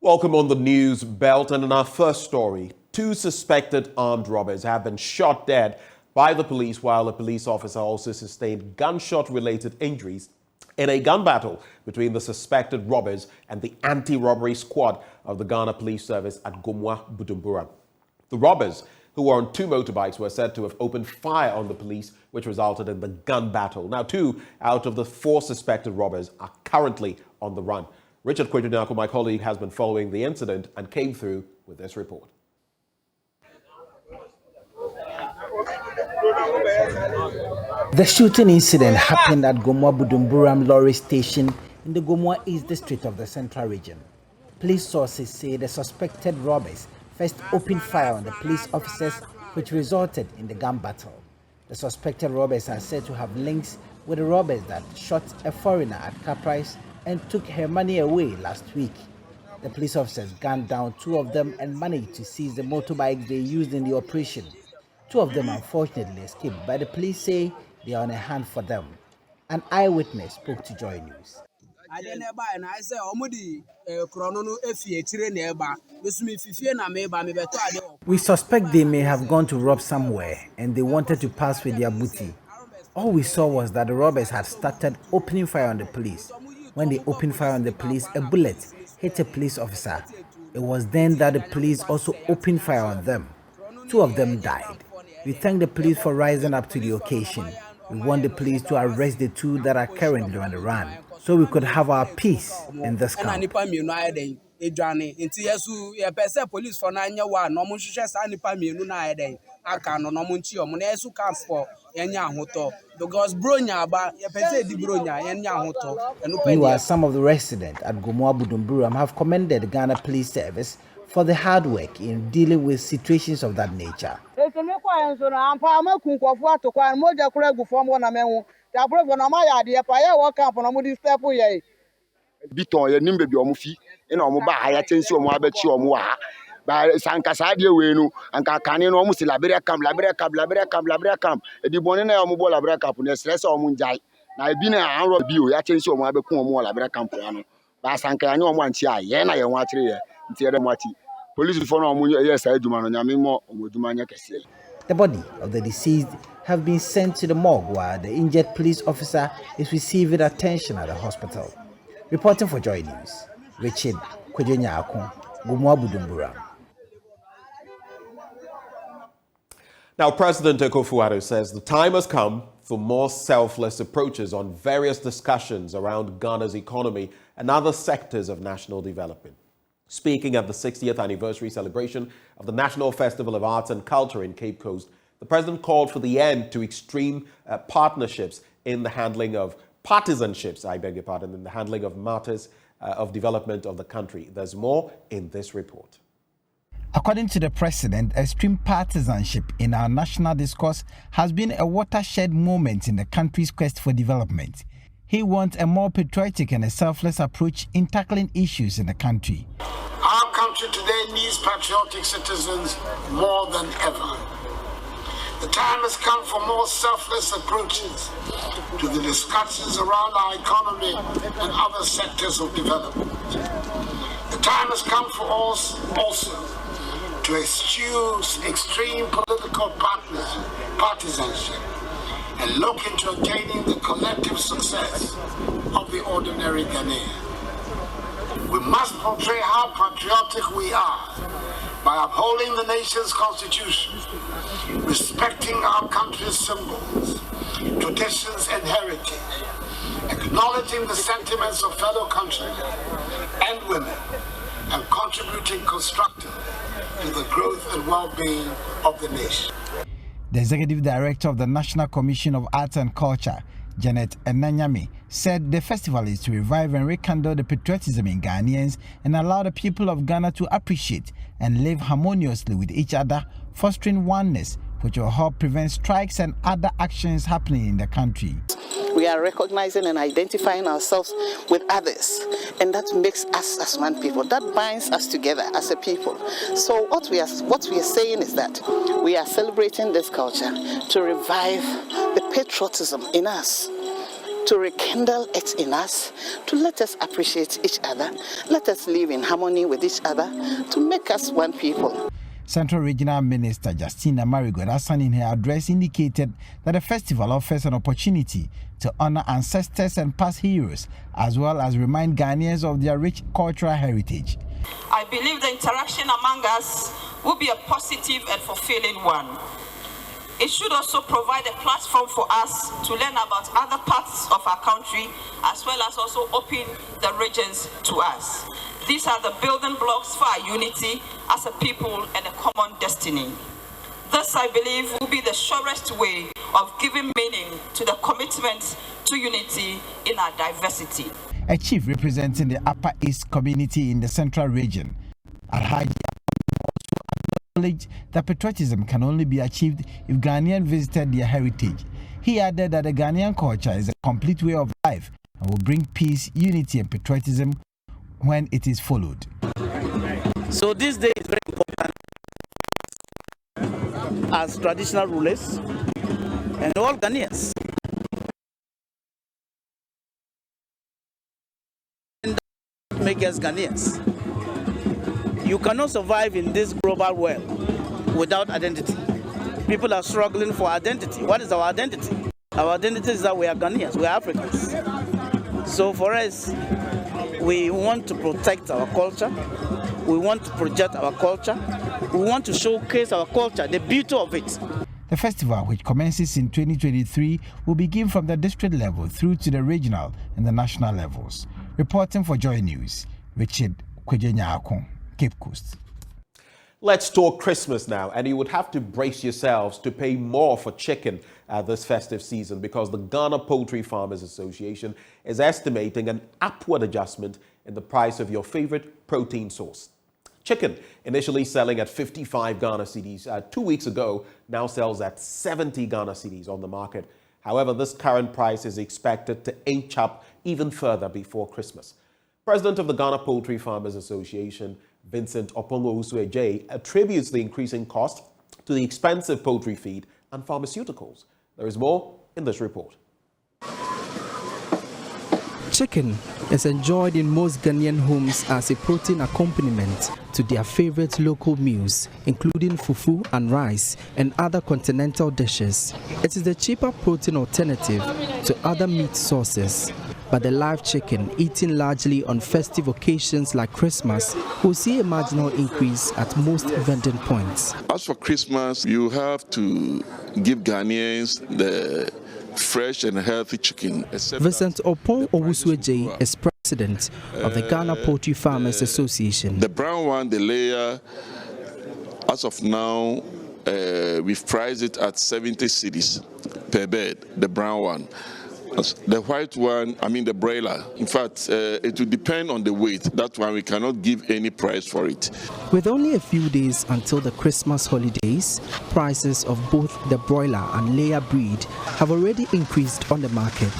Welcome on the news belt, and in our first story, 2 suspected armed robbers have been shot dead by the police, while a police officer also sustained gunshot-related injuries in a gun battle between the suspected robbers and the anti-robbery squad of the Ghana Police Service at Gomwa, Bujumbura. The robbers, who were on 2 motorbikes, were said to have opened fire on the police, which resulted in the gun battle. Now, 2 out of the 4 suspected robbers are currently on the run. Richard Kwejunyako, my colleague, has been following the incident and came through with this report. The shooting incident happened at Gomwa Budumburam Lorry Station in the Gomwa East District of the Central Region. Police sources say the suspected robbers first opened fire on the police officers, which resulted in the gun battle. The suspected robbers are said to have links with the robbers that shot a foreigner at Caprice and took her money away last week. The police officers gunned down 2 of them and managed to seize the motorbikes they used in the operation. 2 of them unfortunately escaped, but the police say they are on a hunt for them. An eyewitness spoke to Joy News. We suspect they may have gone to rob somewhere and they wanted to pass with their booty. All we saw was that the robbers had started opening fire on the police. When they opened fire on the police, a bullet hit a police officer. It was then that the police also opened fire on them. 2 of them died. We thank the police for rising up to the occasion. We want the police to arrest the 2 that are currently on the run, so we could have our peace in this camp. Meanwhile, some of the residents at Gomwa Budumburam have commended the Ghana Police Service for the hard work in dealing with situations of that nature. The body of the deceased have been sent to the morgue while the injured police officer is receiving attention at the hospital. Reporting for Joy News, Richard Kwejunyako, Gomwa Budumburam. Now, President Akakpo says the time has come for more selfless approaches on various discussions around Ghana's economy and other sectors of national development. Speaking at the 60th anniversary celebration of the National Festival of Arts and Culture in Cape Coast, the president called for the end to extreme partnerships in the handling of partisanships, in the handling of matters of development of the country. There's more in this report. According to the president, extreme partisanship in our national discourse has been a watershed moment in the country's quest for development. He wants a more patriotic and a selfless approach in tackling issues in the country. Our country today needs patriotic citizens more than ever. The time has come for more selfless approaches to the discussions around our economy and other sectors of development. The time has come for us also to eschew extreme political partisanship and look into attaining the collective success of the ordinary Ghanaian. We must portray how patriotic we are by upholding the nation's constitution, respecting our country's symbols, traditions and heritage, acknowledging the sentiments of fellow countrymen and women, and contributing constructively to the growth and well-being of the nation. The Executive Director of the National Commission of Arts and Culture, Janet Enanyami, said the festival is to revive and rekindle the patriotism in Ghanaians and allow the people of Ghana to appreciate and live harmoniously with each other, fostering oneness, which will help prevent strikes and other actions happening in the country. We are recognizing and identifying ourselves with others, and that makes us as one people. That binds us together as a people. So what we are saying is that we are celebrating this culture to revive the patriotism in us, to rekindle it in us, to let us appreciate each other, let us live in harmony with each other, to make us one people. Central Regional Minister Justina Marigold in her address indicated that the festival offers an opportunity to honor ancestors and past heroes, as well as remind Ghanaians of their rich cultural heritage. I believe the interaction among us will be a positive and fulfilling one. It should also provide a platform for us to learn about other parts of our country, as well as also open the regions to us. These are the building blocks for our unity as a people and a common destiny. This, I believe, will be the surest way of giving meaning to the commitment to unity in our diversity. A chief representing the Upper East community in the Central Region, Alhaji, also acknowledged that patriotism can only be achieved if Ghanaians visited their heritage. He added that the Ghanaian culture is a complete way of life and will bring peace, unity, and patriotism when it is followed. So this day is very important as traditional rulers and all Ghanaians. Make us Ghanaians. You cannot survive in this global world without identity. People are struggling for identity. What is our identity? Our identity is that we are Ghanaians, we are Africans. So for us, we want to protect our culture, we want to project our culture, we want to showcase our culture, the beauty of it. The festival, which commences in 2023, will begin from the district level through to the regional and the national levels. Reporting for Joy News, Richard Kwejenyako, Cape Coast. Let's talk Christmas now, and you would have to brace yourselves to pay more for chicken this festive season because the Ghana Poultry Farmers Association is estimating an upward adjustment in the price of your favorite protein source. Chicken, initially selling at 55 Ghana cedis 2 weeks ago, now sells at 70 Ghana cedis on the market. However, this current price is expected to inch up even further before Christmas. President of the Ghana Poultry Farmers Association, Vincent Opongo Usueje, attributes the increasing cost to the expensive poultry feed and pharmaceuticals. There is more in this report. Chicken is enjoyed in most Ghanaian homes as a protein accompaniment to their favorite local meals, including fufu and rice and other continental dishes. It is the cheaper protein alternative to other meat sources. But the live chicken, eaten largely on festive occasions like Christmas, will see a marginal increase at most vending points. As for Christmas, you have to give Ghanaians the fresh and healthy chicken. Vincent Opon Owusueje is president of the Ghana Poultry Farmers Association. The brown one, the layer, as of now, we've priced it at 70 cedis per bed, the brown one. The white one, I mean the broiler, in fact, it will depend on the weight. That's why we cannot give any price for it. With only a few days until the Christmas holidays, prices of both the broiler and layer breed have already increased on the market.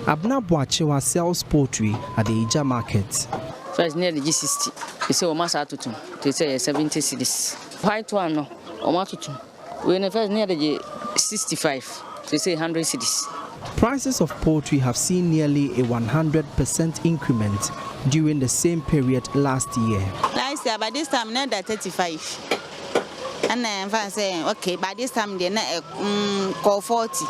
Abna Boachewa sells poultry at the Ija market. First near the G60, they say Omasa they say 70 cedis. White one, no, Omatutu. When the first near the G65, they say 100 cedis. Prices of poultry have seen nearly a 100% increment during the same period last year. Last year, by this time, not 35. And then I'm saying, okay, by this time, they're not call 40.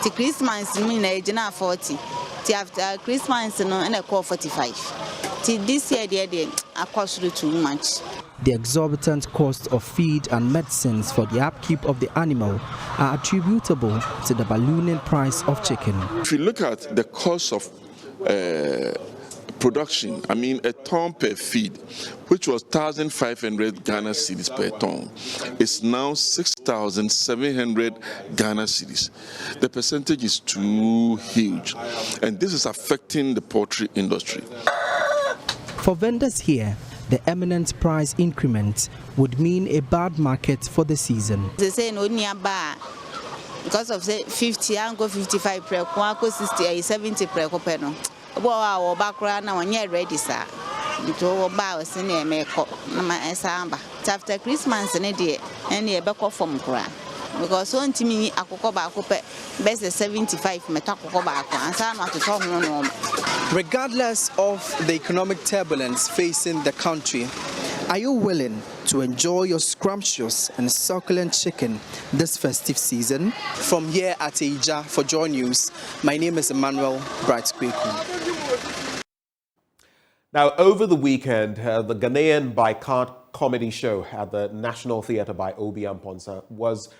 To Christmas, mean age now 40. To after Christmas, no, and I call 45. To this year, they are cost too much. The exorbitant cost of feed and medicines for the upkeep of the animal are attributable to the ballooning price of chicken. If you look at the cost of production, I mean a ton per feed, which was 1,500 Ghana cedis per ton, is now 6,700 Ghana cedis. The percentage is too huge, and this is affecting the poultry industry. For vendors here, the imminent price increment would mean a bad market for the season. They say no near bar because of say 50 and go 55 per go 60 70 per no. Our background now when ready sir. To bar was in make up na samba. After Christmas and a day and a back off from cry. because so ntimi akoko ba akopɛ best 75 meta akoko ba akɔ ansa na atoto ho no. Regardless of the economic turbulence facing the country, are you willing to enjoy your scrumptious and succulent chicken this festive season? From here at Ija for Joy News, my name is Emmanuel Bright-Kweku. Now, over the weekend, the Ghanaian by-card comedy show at the National Theatre by Obi Amponsa was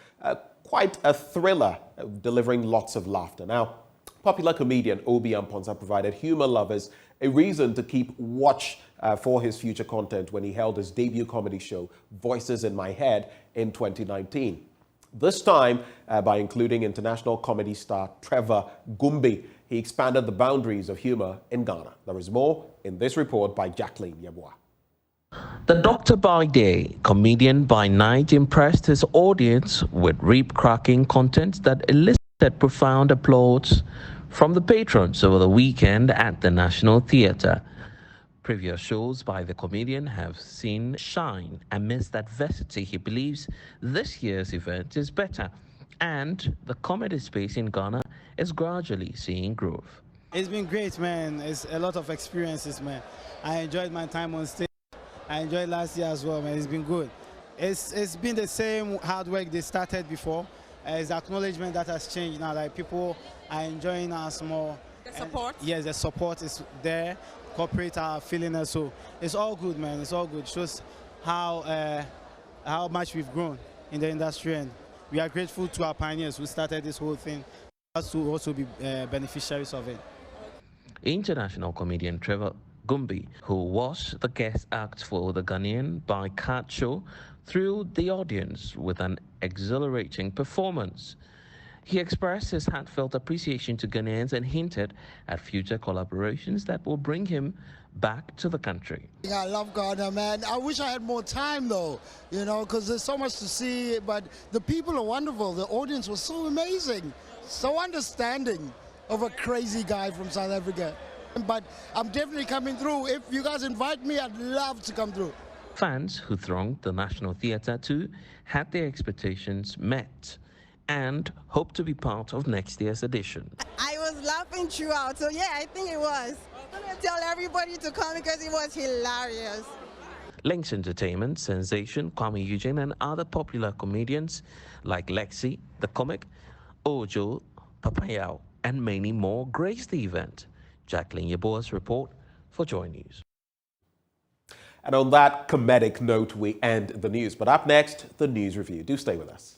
quite a thriller, delivering lots of laughter. Now, popular comedian Obi Amponsa provided humor lovers a reason to keep watch for his future content when he held his debut comedy show, Voices in My Head, in 2019. This time, by including international comedy star Trevor Gumbi, he expanded the boundaries of humor in Ghana. There is more in this report by Jacqueline Yeboah. The doctor by day, comedian by night impressed his audience with rib-cracking content that elicited profound applause from the patrons over the weekend at the National Theatre. Previous shows by the comedian have seen shine. Amidst adversity, he believes this year's event is better, and the comedy space in Ghana is gradually seeing growth. It's been great, man. It's a lot of experiences, man. I enjoyed my time on stage. I enjoyed last year as well, man. It's been good. It's been the same hard work they started before. It's acknowledgement that has changed now. Like, people are enjoying us more. The support? Yes, the support is there. Corporate are feeling us, so it's all good, man. It's all good. It shows how much we've grown in the industry, and we are grateful to our pioneers who started this whole thing, us to also be beneficiaries of it. International comedian Trevor Gumbi, who was the guest act for the Ghanaian by Card show, thrilled the audience with an exhilarating performance. He expressed his heartfelt appreciation to Ghanaians and hinted at future collaborations that will bring him back to the country. I love Ghana, man. I wish I had more time, though, you know, because there's so much to see. But the people are wonderful. The audience was so amazing, so understanding of a crazy guy from South Africa. But I'm definitely coming through. If you guys invite me, I'd love to come through. Fans who thronged the National Theatre too had their expectations met and hope to be part of next year's edition. I was laughing throughout, so yeah, I think it was. I'm going to tell everybody to come because it was hilarious. Links Entertainment, Sensation, Kwame Eugene and other popular comedians like Lexi, the comic, Ojo, Papayao and many more graced the event. Jacqueline Yeboah's report for Joy News. And on that comedic note, we end the news. But up next, the news review. Do stay with us.